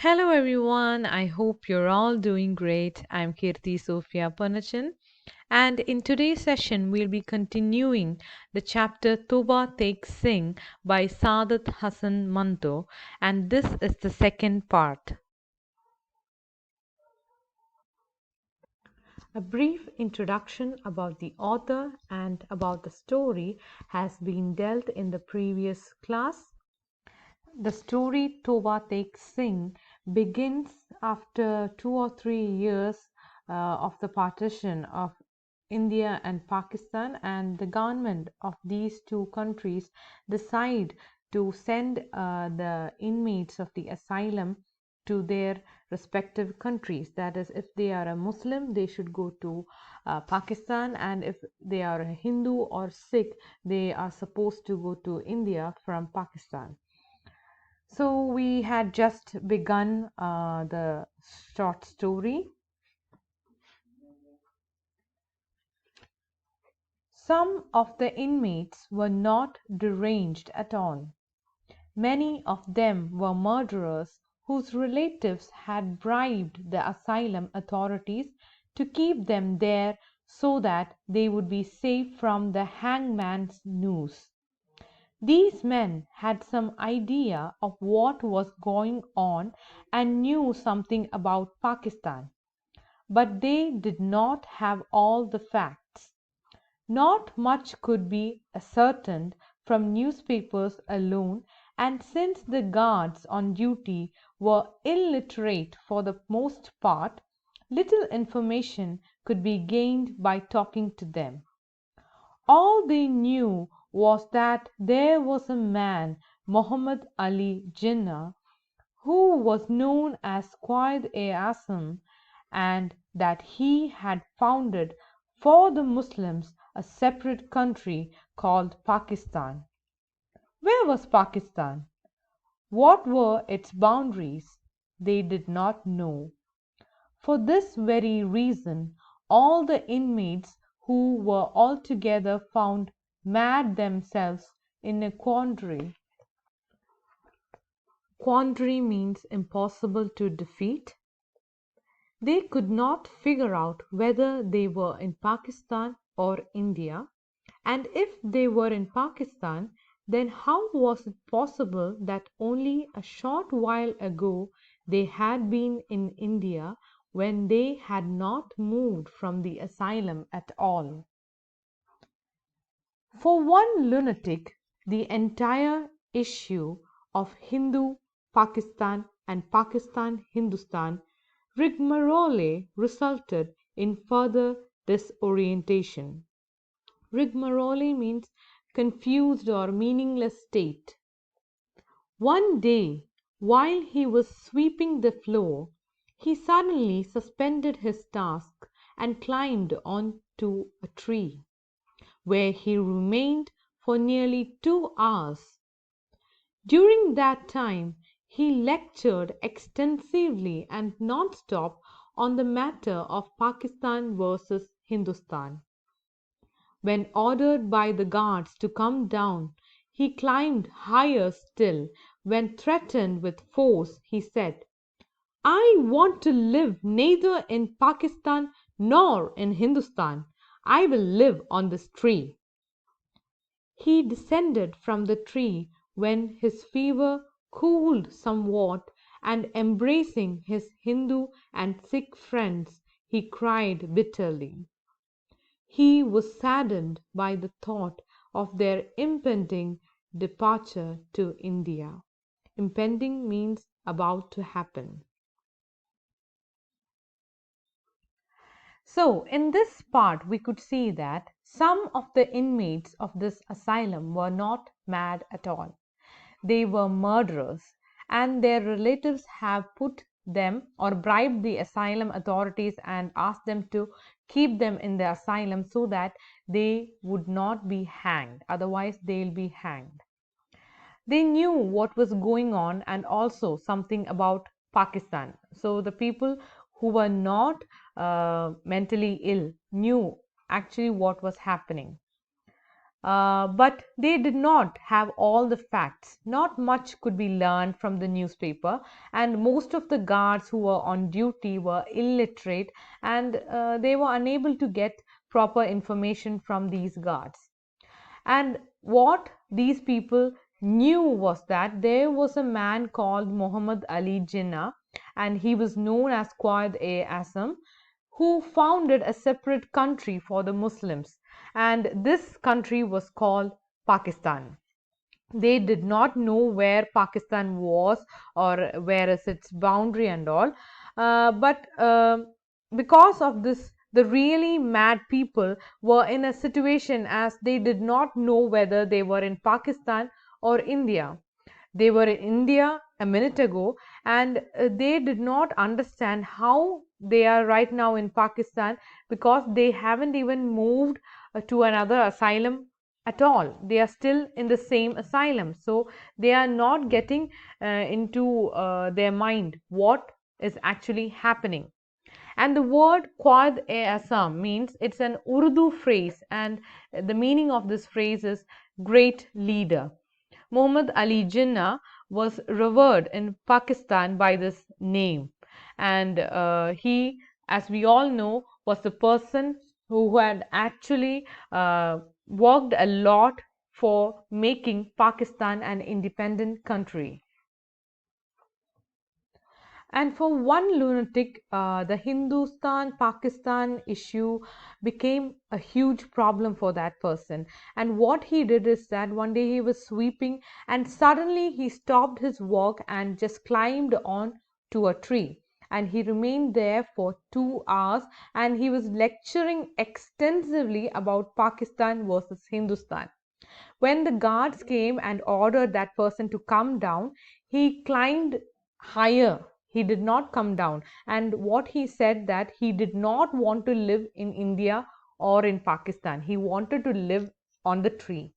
Hello everyone, I hope you're all doing great. I'm Kirti Sophia Panachan, and in today's session, we'll be continuing the chapter Toba Takes Singh by Saadat Hasan Manto, and this is the second part. A brief introduction about the author and about the story has been dealt in the previous class. The story Toba Takes Singh begins after 2 or 3 years of the partition of India and Pakistan, and the government of these two countries decide to send the inmates of the asylum to their respective countries. That is, if they are a Muslim, they should go to Pakistan, and if they are a Hindu or Sikh, they are supposed to go to India from Pakistan. So we had just begun the short story. Some of the inmates were not deranged at all. Many of them were murderers whose relatives had bribed the asylum authorities to keep them there so that they would be safe from the hangman's noose. These men had some idea of what was going on and knew something about Pakistan, but they did not have all the facts. Not much could be ascertained from newspapers alone, and since the guards on duty were illiterate for the most part, little information could be gained by talking to them. All they knew was that there was a man, Muhammad Ali Jinnah, who was known as Quaid-e-Azam, and that he had founded for the Muslims a separate country called Pakistan. Where was Pakistan? What were its boundaries? They did not know. For this very reason all the inmates who were altogether found mad themselves in a quandary. Quandary means impossible to defeat. They could not figure out whether they were in Pakistan or India, and if they were in Pakistan, then how was it possible that only a short while ago they had been in India when they had not moved from the asylum at all? For one lunatic the entire issue of Hindu Pakistan and Pakistan Hindustan rigmarole resulted in further disorientation. Rigmarole means confused or meaningless state. One day, while he was sweeping the floor, he suddenly suspended his task and climbed on to a tree, where he remained for nearly 2 hours. During that time he lectured extensively and non-stop on the matter of Pakistan versus Hindustan. When ordered by the guards to come down, he climbed higher still. When threatened with force, he said, "I want to live neither in Pakistan nor in Hindustan. I will live on this tree." He descended from the tree when his fever cooled somewhat, and embracing his Hindu and Sikh friends, he cried bitterly. He was saddened by the thought of their impending departure to India. Impending means about to happen. So, in this part, we could see that some of the inmates of this asylum were not mad at all. They were murderers, and their relatives have put them or bribed the asylum authorities and asked them to keep them in the asylum so that they would not be hanged. Otherwise, they'll be hanged. They knew what was going on and also something about Pakistan. So the people who were not mentally ill knew actually what was happening. but they did not have all the facts. Not much could be learned from the newspaper, and most of the guards who were on duty were illiterate, and they were unable to get proper information from these guards. And what these people knew was that there was a man called Muhammad Ali Jinnah, and he was known as Quaid-e-Azam, who founded a separate country for the Muslims, and this country was called Pakistan. They did not know where Pakistan was or where is its boundary and all. But because of this, the really mad people were in a situation as they did not know whether they were in Pakistan or India. They were in India a minute ago, and they did not understand how they are right now in Pakistan, because they haven't even moved to another asylum at all. They are still in the same asylum. So they are not getting into their mind what is actually happening. And the word Quad e Assam means, it's an Urdu phrase, and the meaning of this phrase is great leader. Muhammad Ali Jinnah was revered in Pakistan by this name, and he, as we all know, was the person who had actually worked a lot for making Pakistan an independent country. And for one lunatic, the Hindustan Pakistan issue became a huge problem for that person. And what he did is that one day he was sweeping, and suddenly he stopped his work and just climbed on to a tree. And he remained there for 2 hours, and he was lecturing extensively about Pakistan versus Hindustan. When the guards came and ordered that person to come down, he climbed higher. He did not come down. And what he said, that he did not want to live in India or in Pakistan. He wanted to live on the tree.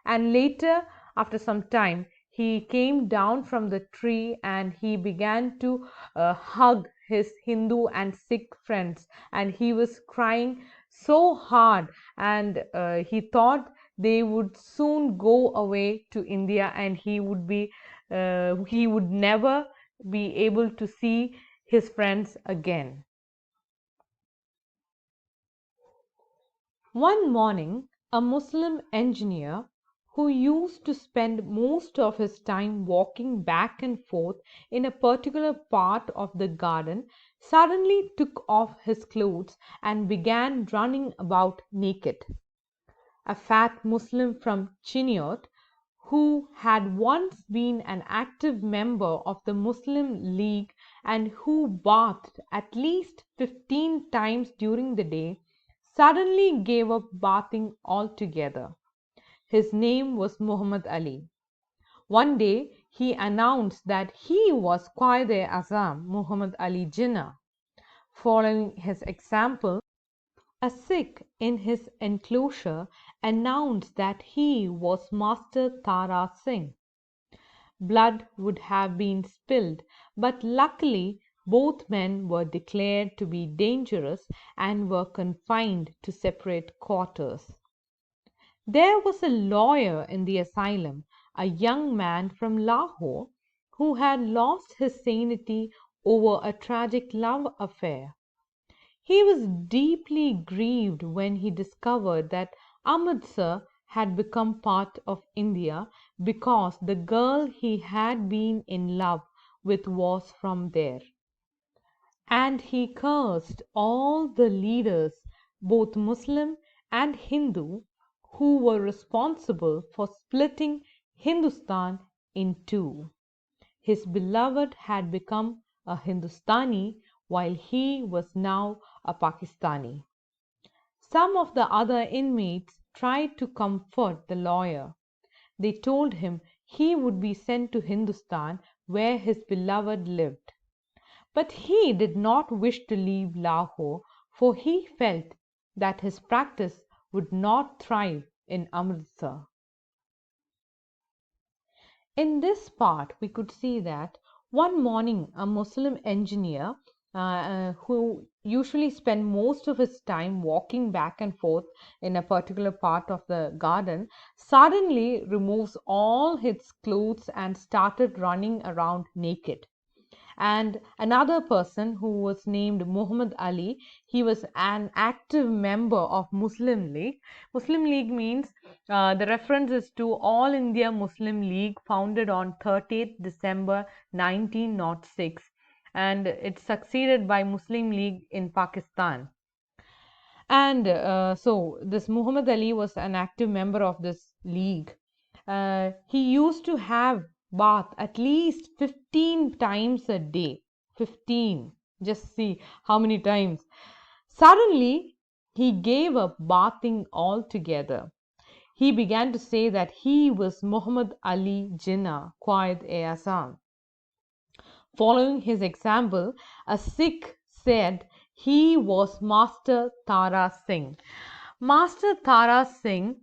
And later, after some time, he came down from the tree and he began to hug his Hindu and Sikh friends. And he was crying so hard, and he thought they would soon go away to India, and he would never be able to see his friends again. One morning, a Muslim engineer who used to spend most of his time walking back and forth in a particular part of the garden suddenly took off his clothes and began running about naked. A fat Muslim from Chiniot, who had once been an active member of the Muslim League and who bathed at least 15 times during the day, suddenly gave up bathing altogether. His name was Muhammad Ali. One day he announced that he was Quaid-e-Azam Muhammad Ali Jinnah. Following his example, a Sikh in his enclosure announced that he was Master Tara Singh. Blood would have been spilled, but luckily both men were declared to be dangerous and were confined to separate quarters. There was a lawyer in the asylum, a young man from Lahore, who had lost his sanity over a tragic love affair. He was deeply grieved when he discovered that Amritsar had become part of India, because the girl he had been in love with was from there. And he cursed all the leaders, both Muslim and Hindu, who were responsible for splitting Hindustan in two. His beloved had become a Hindustani, while he was now a Pakistani. Some of the other inmates tried to comfort the lawyer. They told him he would be sent to Hindustan, where his beloved lived. But he did not wish to leave Lahore, for he felt that his practice would not thrive in Amritsar. In this part, we could see that one morning a Muslim engineer who usually spent most of his time walking back and forth in a particular part of the garden, suddenly removes all his clothes and started running around naked. And another person who was named Muhammad Ali, he was an active member of Muslim League. Muslim League means the reference is to All India Muslim League, founded on 30th December 1906, and it's succeeded by Muslim League in Pakistan. And so this Muhammad Ali was an active member of this league. He used to have bath at least 15 times a day. 15. Just see how many times. Suddenly, he gave up bathing altogether. He began to say that he was Muhammad Ali Jinnah, Quaid-e-Azam. Following his example, a Sikh said he was Master Tara Singh. Master Tara Singh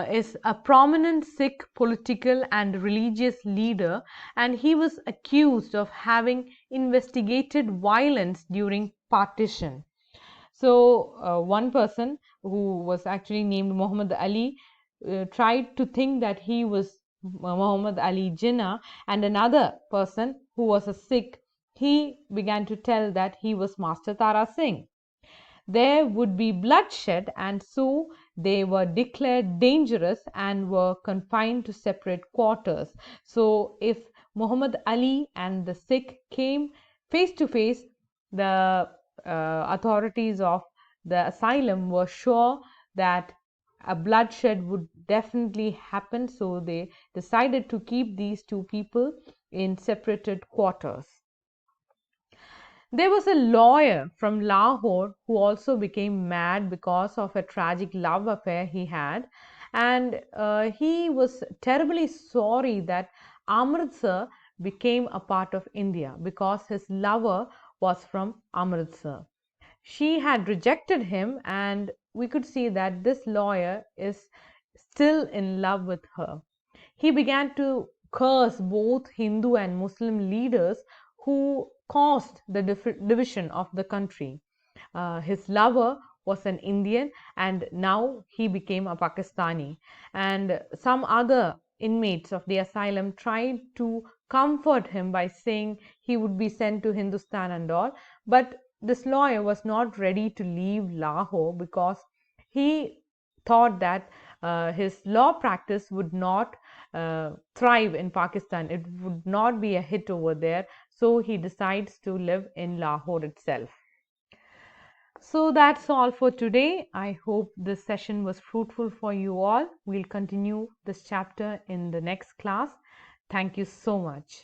is a prominent Sikh political and religious leader, and he was accused of having investigated violence during partition. So, one person who was actually named Muhammad Ali tried to think that he was Muhammad Ali Jinnah, and another person who was a Sikh, he began to tell that he was Master Tara Singh. There would be bloodshed, and so they were declared dangerous and were confined to separate quarters. So, if Muhammad Ali and the Sikh came face to face, the authorities of the asylum were sure that a bloodshed would definitely happen, so they decided to keep these two people in separated quarters. There was a lawyer from Lahore who also became mad because of a tragic love affair he had, and he was terribly sorry that Amritsar became a part of India because his lover was from Amritsar. She had rejected him, and we could see that this lawyer is still in love with her. He began to curse both Hindu and Muslim leaders who caused the division of the country. His lover was an Indian, and now he became a Pakistani. And some other inmates of the asylum tried to comfort him by saying he would be sent to Hindustan and all. But this lawyer was not ready to leave Lahore because he thought that his law practice would not thrive in Pakistan. It would not be a hit over there. So he decides to live in Lahore itself. So that's all for today. I hope this session was fruitful for you all. We'll continue this chapter in the next class. Thank you so much.